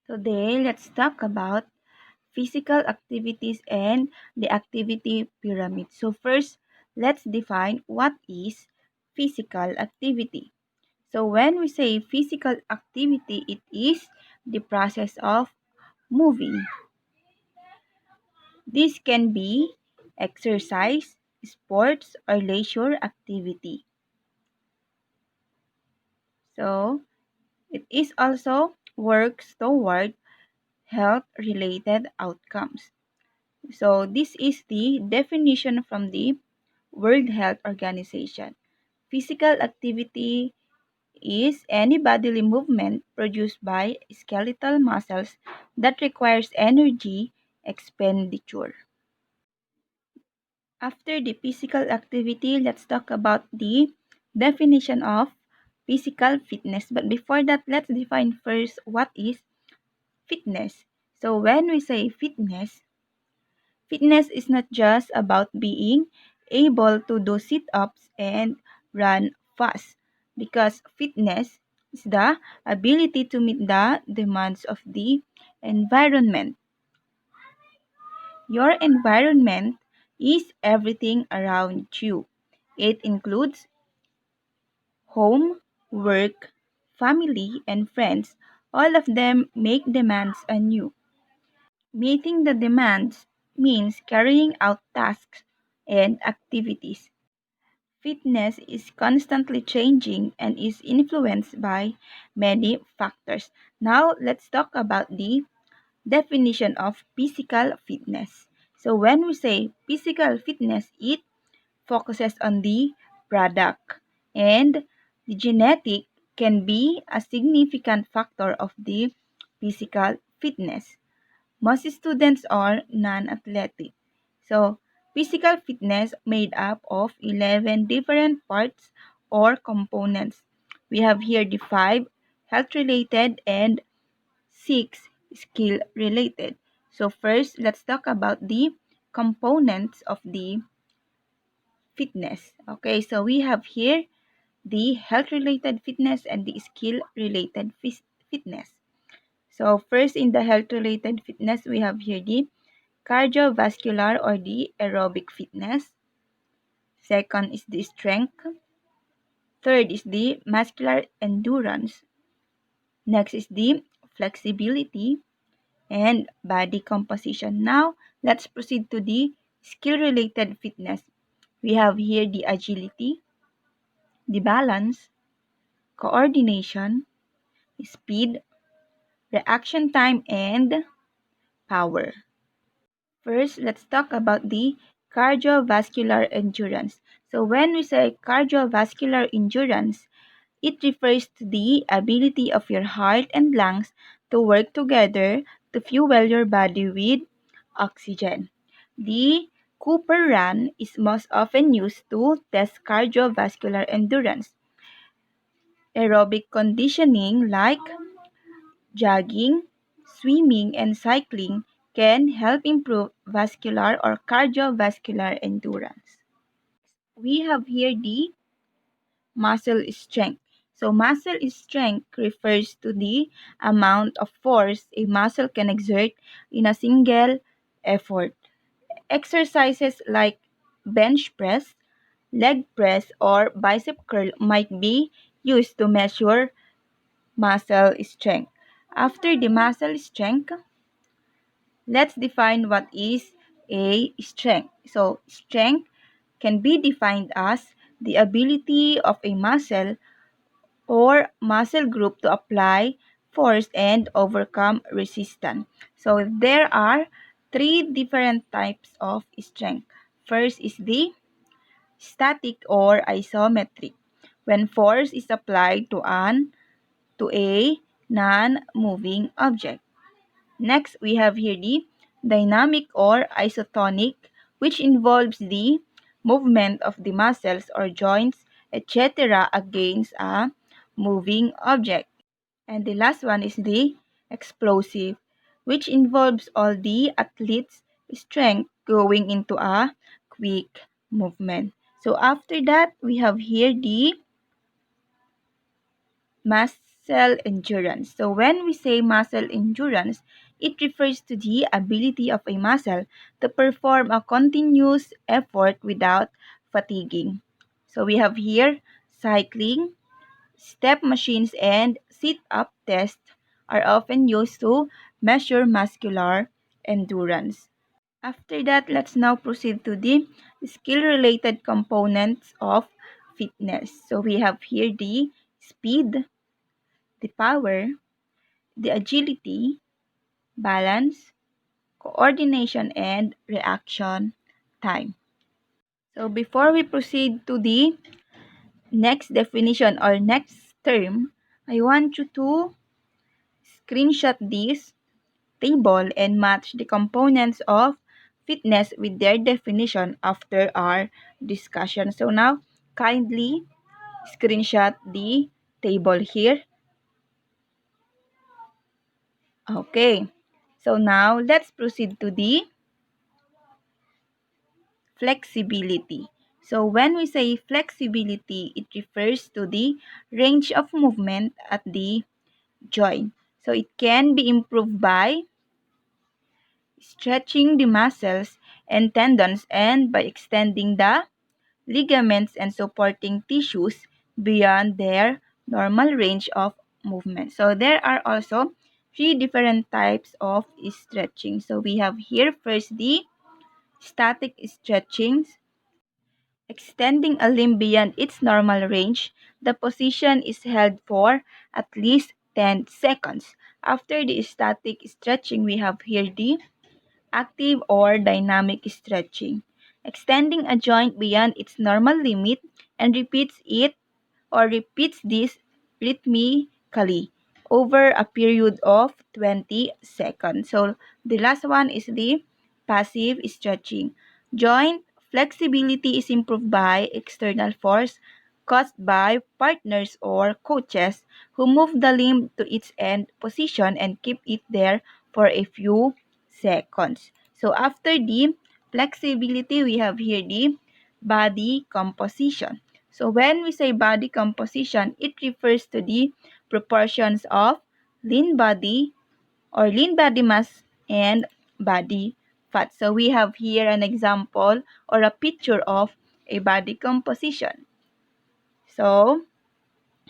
Today, let's talk about physical activities and the activity pyramid. So first, let's define what is physical activity. So when we say physical activity, it is the process of moving. This can be exercise, sports, or leisure activity. So it is also works toward health-related outcomes. So this is the definition from the World Health Organization. Physical activity is any bodily movement produced by skeletal muscles that requires energy expenditure. After the physical activity, let's talk about the definition of physical fitness. But before that, let's define first what is fitness. So when we say fitness is not just about being able to do sit-ups and run fast, because fitness is the ability to meet the demands of the environment. Your environment is everything around you. It includes home, work, family, and friends. All of them make demands on you. Meeting the demands means carrying out tasks and activities. Fitness is constantly changing and is influenced by many factors. Now, let's talk about the definition of physical fitness. So, when we say physical fitness, it focuses on the product, and the genetic can be a significant factor of the physical fitness. Most students are non-athletic. So, physical fitness made up of 11 different parts or components. We have here the 5 health-related and 6 skill-related. So, first, let's talk about the components of the fitness. Okay, so we have here the health-related fitness and the skill-related fitness. So, first in the health-related fitness, we have here the cardiovascular or the aerobic fitness. Second is the strength. Third is the muscular endurance. Next is the flexibility and body composition. Now, let's proceed to the skill-related fitness. We have here the agility, the balance, coordination, speed, reaction time, and power. First, let's talk about the cardiovascular endurance. So when we say cardiovascular endurance, it refers to the ability of your heart and lungs to work together to fuel your body with oxygen. The Cooper run is most often used to test cardiovascular endurance. Aerobic conditioning like jogging, swimming, and cycling can help improve vascular or cardiovascular endurance. We have here the muscle strength. So, muscle strength refers to the amount of force a muscle can exert in a single effort. Exercises like bench press, leg press, or bicep curl might be used to measure muscle strength. After the muscle strength, let's define what is a strength. So, strength can be defined as the ability of a muscle or muscle group to apply force and overcome resistance. So, there are three different types of strength. First is the static or isometric, when force is applied to a non-moving object. Next, we have here the dynamic or isotonic, which involves the movement of the muscles or joints, etc. against a moving object. And the last one is the explosive, which involves all the athlete's strength going into a quick movement. So after that, we have here the muscle muscle endurance. So when we say muscle endurance, it refers to the ability of a muscle to perform a continuous effort without fatiguing. So we have here cycling, step machines, and sit-up tests are often used to measure muscular endurance. After that, let's now proceed to the skill-related components of fitness. So we have here the speed, the power, the agility, balance, coordination, and reaction time. So before we proceed to the next definition or next term, I want you to screenshot this table and match the components of fitness with their definition after our discussion. So now, kindly screenshot the table here. Okay. So now, let's proceed to the flexibility. So when we say flexibility, it refers to the range of movement at the joint. So it can be improved by stretching the muscles and tendons and by extending the ligaments and supporting tissues beyond their normal range of movement. So there are also three different types of stretching. So we have here first the static stretching. Extending a limb beyond its normal range, the position is held for at least 10 seconds. After the static stretching, we have here the active or dynamic stretching. Extending a joint beyond its normal limit and repeats this rhythmically over a period of 20 seconds. So the last one is the passive stretching. Joint flexibility is improved by external force caused by partners or coaches who move the limb to its end position and keep it there for a few seconds. So after the flexibility, we have here the body composition. So when we say body composition, it refers to the proportions of lean body or lean body mass and body fat. So we have here an example or a picture of a body composition. So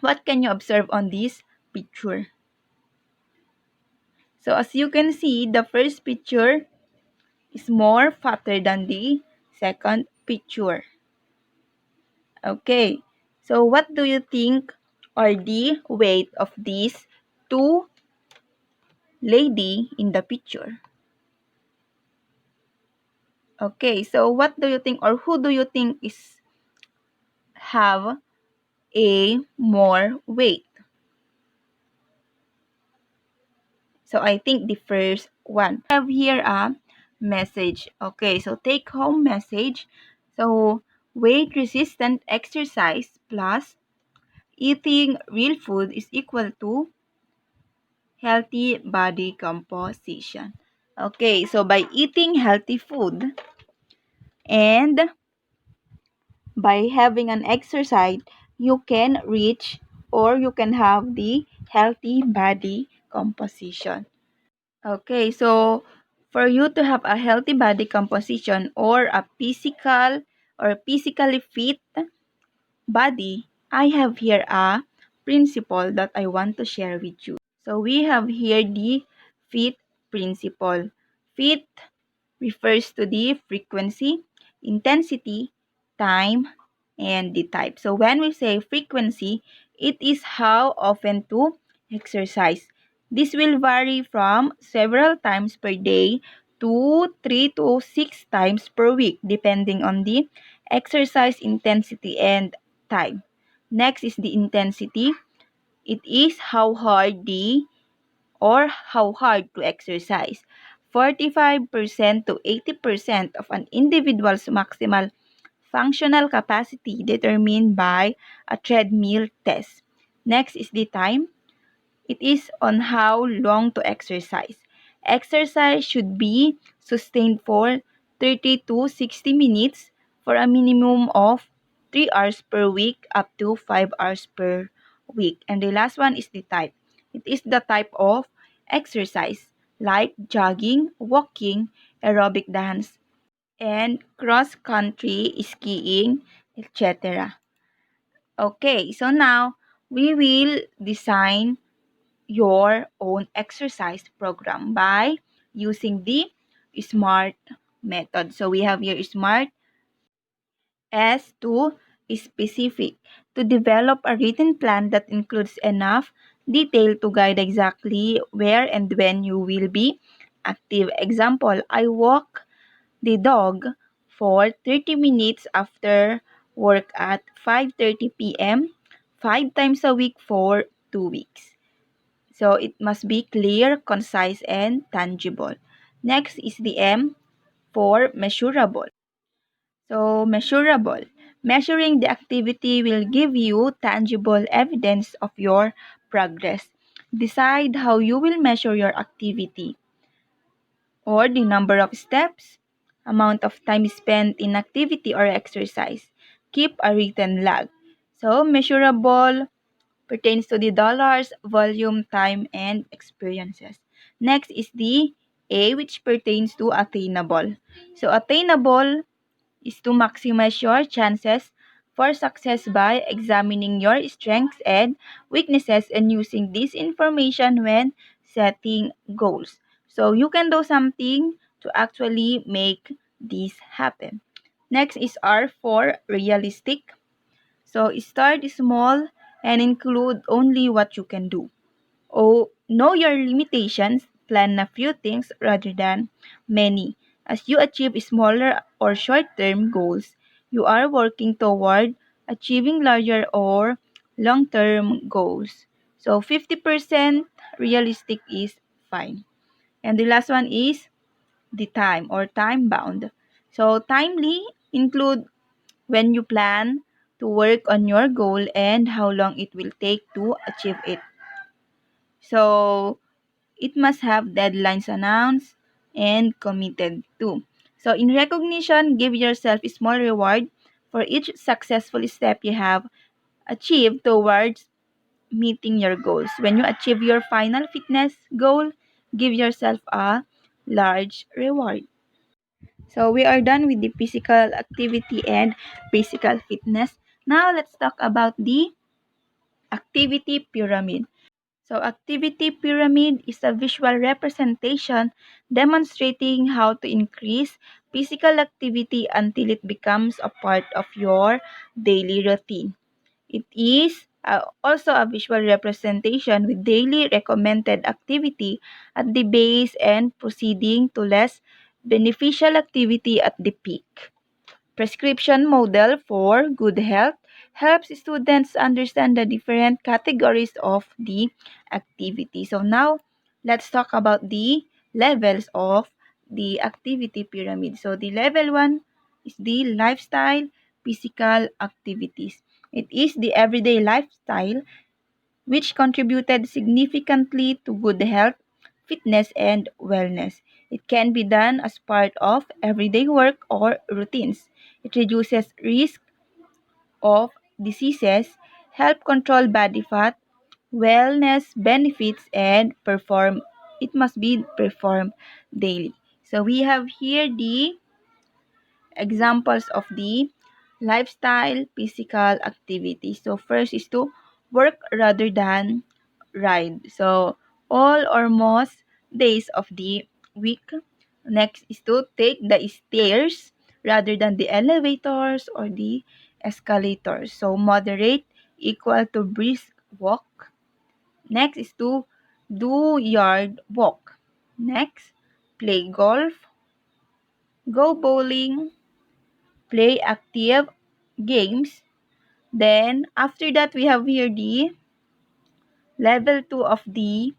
what can you observe on this picture? So as you can see, the first picture is more fatter than the second picture. Okay, so what do you think are the weight of these two lady in the picture? Okay, so what do you think or who do you think is have a more weight? So I think the first one. I have here a message. Okay, so take home message. So weight resistant exercise plus eating real food is equal to healthy body composition. Okay, so by eating healthy food and by having an exercise, you can reach or you can have the healthy body composition. Okay, so for you to have a healthy body composition or a physical or physically fit body, I have here a principle that I want to share with you. So we have here the FIT principle. FIT refers to the frequency, intensity, time, and the type. So when we say frequency, it is how often to exercise. This will vary from several times per day to 3 to 6 times per week depending on the exercise intensity and time. Next is the intensity. It is how hard to exercise. 45% to 80% of an individual's maximal functional capacity determined by a treadmill test. Next is the time. It is on how long to exercise. Exercise should be sustained for 30 to 60 minutes for a minimum of 3 hours per week up to 5 hours per week. And the last one is the type. It is the type of exercise like jogging, walking, aerobic dance, and cross-country skiing, etc. Okay, so now we will design your own exercise program by using the SMART method. So we have here SMART S to specific, to develop a written plan that includes enough detail to guide exactly where and when you will be active. Example, I walk the dog for 30 minutes after work at 5:30 p.m. 5 times a week for 2 weeks. So it must be clear, concise, and tangible. Next is the M for measurable. So measurable. Measuring the activity will give you tangible evidence of your progress. Decide how you will measure your activity, or the number of steps, amount of time spent in activity or exercise. Keep a written log. So measurable pertains to the dollars, volume, time, and experiences. Next is the A, which pertains to attainable. So attainable is to maximize your chances for success by examining your strengths and weaknesses and using this information when setting goals. So you can do something to actually make this happen. Next is R for realistic. So start small and include only what you can do. Oh, know your limitations, plan a few things rather than many. As you achieve smaller or short-term goals, you are working toward achieving larger or long-term goals. So 50% realistic is fine. And the last one is the time or time bound. So timely include when you plan to work on your goal and how long it will take to achieve it. So it must have deadlines announced and committed to. So in recognition, give yourself a small reward for each successful step you have achieved towards meeting your goals. When you achieve your final fitness goal, give yourself a large reward. So we are done with the physical activity and physical fitness. Now let's talk about the activity pyramid. So activity pyramid is a visual representation demonstrating how to increase physical activity until it becomes a part of your daily routine. It is also a visual representation with daily recommended activity at the base and proceeding to less beneficial activity at the peak. Prescription model for good health helps students understand the different categories of the activity. So now, let's talk about the levels of the activity pyramid. So the level 1 is the lifestyle physical activities. It is the everyday lifestyle which contributed significantly to good health, fitness, and wellness. It can be done as part of everyday work or routines. It reduces risk of diseases, help control body fat, wellness benefits, and perform. It must be performed daily. So we have here the examples of the lifestyle physical activity. So first is to work rather than ride. So all or most days of the week. Next is to take the stairs rather than the elevators or the escalators. So moderate equal to brisk walk. Next is to do yard walk. Next, play golf, go bowling, play active games. Then, after that, we have here the level 2 of the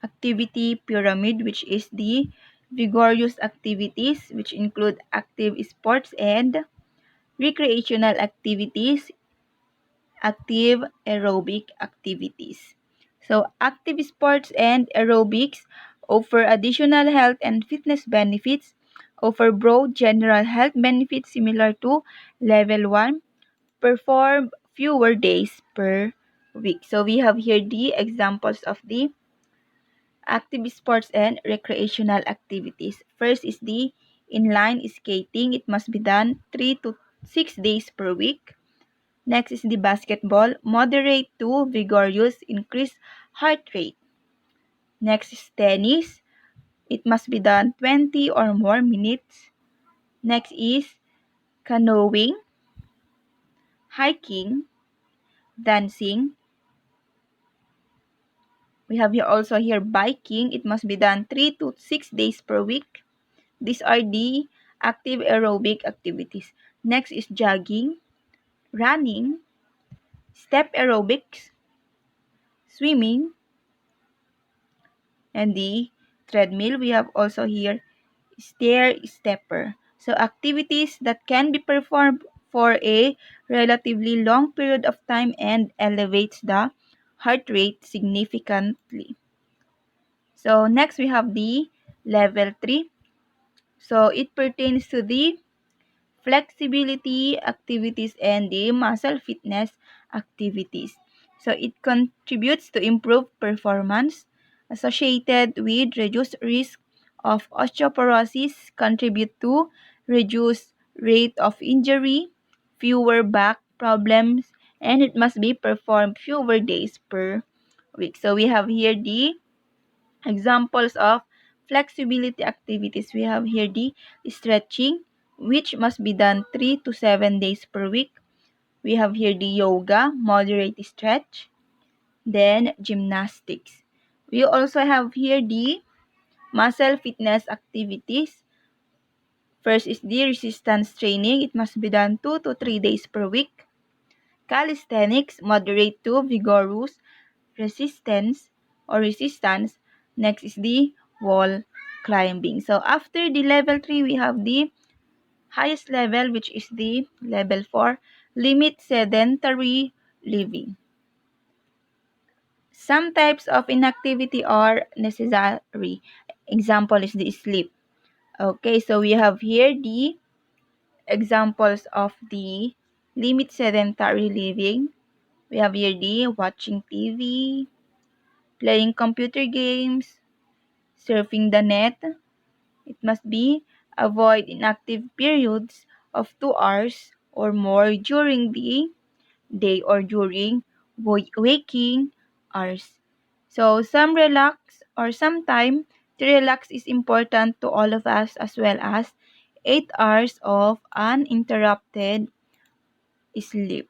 activity pyramid, which is the vigorous activities, which include active sports and recreational activities, active aerobic activities. So, active sports and aerobics offer additional health and fitness benefits, offer broad general health benefits similar to level 1, perform fewer days per week. So we have here the examples of the active sports and recreational activities. First is the inline skating. It must be done 3 to 6 days per week. Next is the basketball, moderate to vigorous, increase heart rate. Next is tennis. It must be done 20 or more minutes. Next is canoeing, hiking, dancing. We have here also here biking. It must be done 3 to 6 days per week. These are the active aerobic activities. Next is jogging, running, step aerobics, swimming, and the treadmill. We have also here stair stepper. So activities that can be performed for a relatively long period of time and elevates the heart rate significantly. So next we have the level 3. So it pertains to the flexibility activities and the muscle fitness activities. So it contributes to improved performance associated with reduced risk of osteoporosis, contribute to reduced rate of injury, fewer back problems, and it must be performed fewer days per week. So we have here the examples of flexibility activities. We have here the stretching, which must be done 3 to 7 days per week. We have here the yoga, moderate stretch, then gymnastics. We also have here the muscle fitness activities. First is the resistance training. It must be done 2 to 3 days per week. Calisthenics, moderate to vigorous resistance. Next is the wall climbing. So after the level 3, we have the highest level, which is the level 4, limit sedentary living. Some types of inactivity are necessary. Example is the sleep. Okay, so we have here the examples of the limit sedentary living. We have here the watching TV, playing computer games, surfing the net. It must be avoid inactive periods of 2 hours or more during the day or during waking hours. So some time to relax is important to all of us, as well as 8 hours of uninterrupted sleep.